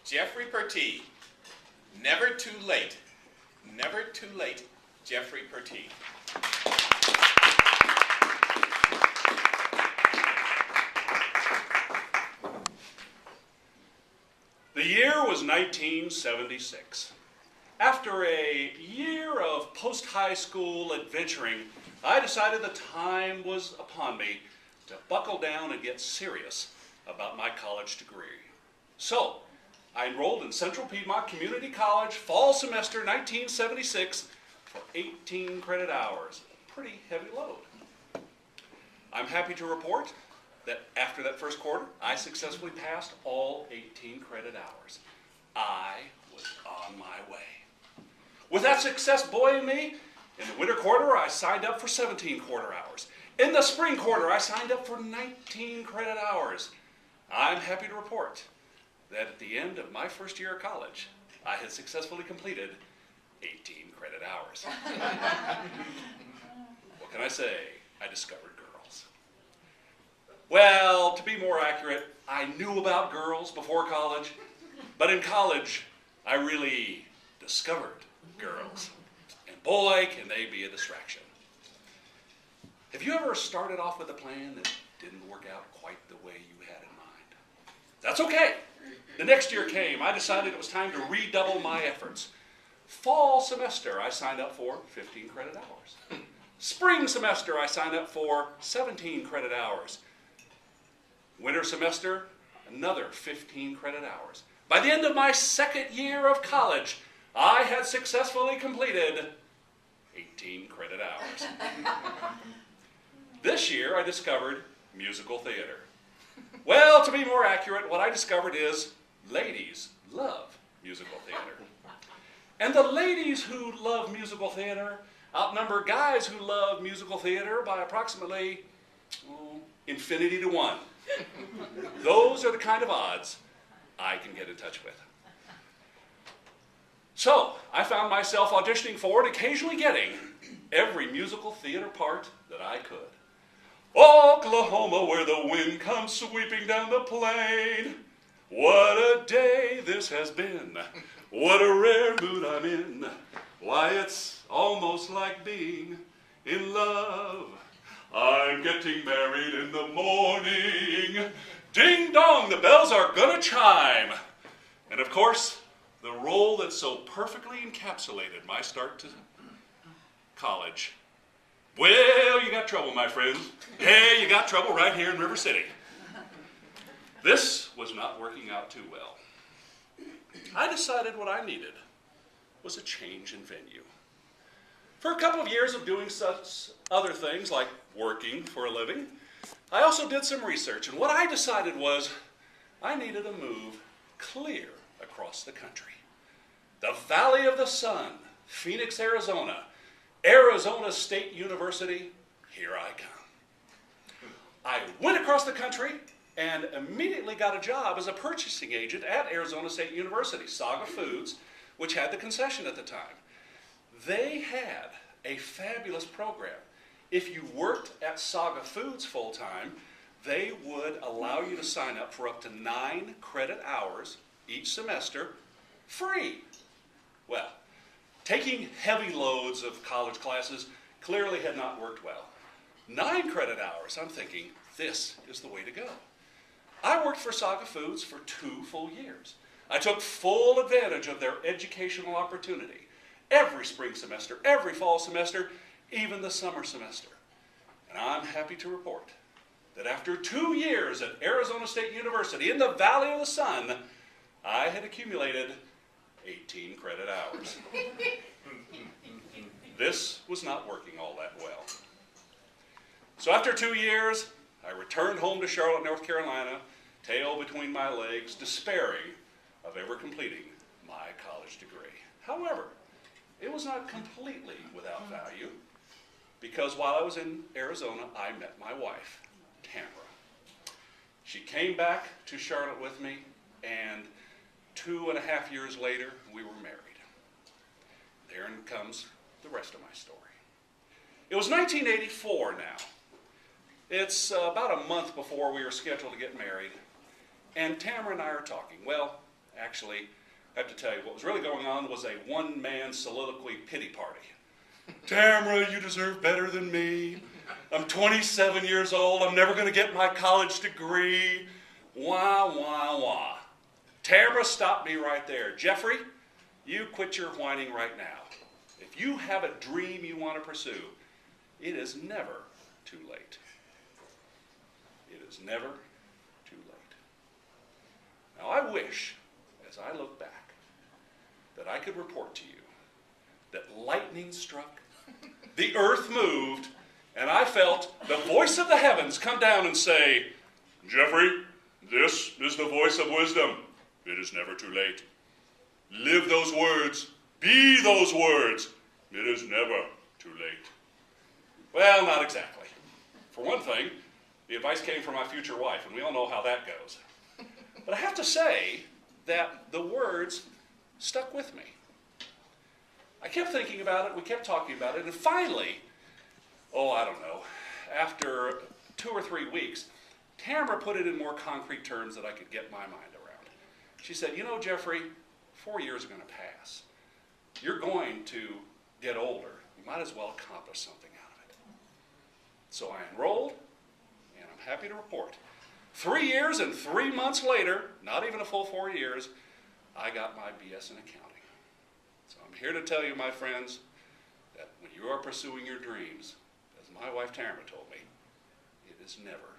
Jeffrey Purtee. Never too late. Never too late, Jeffrey Purtee. The year was 1976. After a year of post-high school adventuring, I decided the time was upon me to buckle down and get serious about my college degree. So, I enrolled in Central Piedmont Community College fall semester 1976 for 18 credit hours, a pretty heavy load. I'm happy to report that after that first quarter, I successfully passed all 18 credit hours. I was on my way. With that success buoying me, in the winter quarter, I signed up for 17 quarter hours. In the spring quarter, I signed up for 19 credit hours. I'm happy to report that at the end of my first year of college, I had successfully completed 18 credit hours. What can I say? I discovered girls. Well, to be more accurate, I knew about girls before college, but in college, I really discovered girls. And boy, can they be a distraction. Have you ever started off with a plan that didn't work out quite the way you had in mind? That's okay. The next year came. I decided it was time to redouble my efforts. Fall semester, I signed up for 15 credit hours. Spring semester, I signed up for 17 credit hours. Winter semester, another 15 credit hours. By the end of my second year of college, I had successfully completed 18 credit hours. This year, I discovered musical theater. Well, to be more accurate, what I discovered is ladies love musical theater. And the ladies who love musical theater outnumber guys who love musical theater by approximately infinity to 1. Those are the kind of odds I can get in touch with. So, I found myself auditioning for and occasionally getting every musical theater part that I could. Oklahoma, where the wind comes sweeping down the plain. What a day this has been. What a rare mood I'm in. Why, it's almost like being in love. I'm getting married in the morning. Ding dong, the bells are gonna chime. And of course, the role that so perfectly encapsulated my start to college. Well, you got trouble, my friends. Hey, you got trouble right here in River City. This was not working out too well. I decided what I needed was a change in venue. For a couple of years of doing such other things like working for a living, I also did some research, and what I decided was I needed a move clear across the country. The Valley of the Sun, Phoenix, Arizona, Arizona State University, here I come. I went across the country and immediately got a job as a purchasing agent at Arizona State University, Saga Foods, which had the concession at the time. They had a fabulous program. If you worked at Saga Foods full-time, they would allow you to sign up for up to 9 credit hours each semester, free. Well, taking heavy loads of college classes clearly had not worked well. 9 credit hours, I'm thinking, this is the way to go. I worked for Saga Foods for 2 full years. I took full advantage of their educational opportunity. Every spring semester, every fall semester, even the summer semester. And I'm happy to report that after 2 years at Arizona State University in the Valley of the Sun, I had accumulated 18 credit hours. This was not working all that well. So after 2 years, I returned home to Charlotte, North Carolina, tail between my legs, despairing of ever completing my college degree. However, it was not completely without value, because while I was in Arizona, I met my wife, Tamara. She came back to Charlotte with me, and 2.5 years later, we were married. Therein comes the rest of my story. It was 1984 now. It's about a month before we were scheduled to get married, and Tamara and I are talking. Well, Actually, I have to tell you, what was really going on was a one-man soliloquy pity party. Tamara, you deserve better than me. I'm 27 years old. I'm never going to get my college degree. Wah, wah, wah. Tamara stopped me right there. Jeffrey, you quit your whining right now. If you have a dream you want to pursue, it is never too late. It is never too late. Now I wish, as I look back, that I could report to you that lightning struck, the earth moved, and I felt the voice of the heavens come down and say, Jeffrey, this is the voice of wisdom. It is never too late. Live those words. Be those words. It is never too late. Well, not exactly. For one thing, the advice came from my future wife, and we all know how that goes. But I have to say that the words stuck with me. I kept thinking about it, we kept talking about it, and finally, I don't know, after 2 or 3 weeks, Tamara put it in more concrete terms that I could get my mind around. She said, you know, Jeffrey, 4 years are going to pass. You're going to get older. You might as well accomplish something out of it. So I enrolled, and I'm happy to report. 3 years and 3 months later, not even a full 4 years, I got my BS in accounting. So I'm here to tell you, my friends, that when you are pursuing your dreams, as my wife Tamara told me, it is never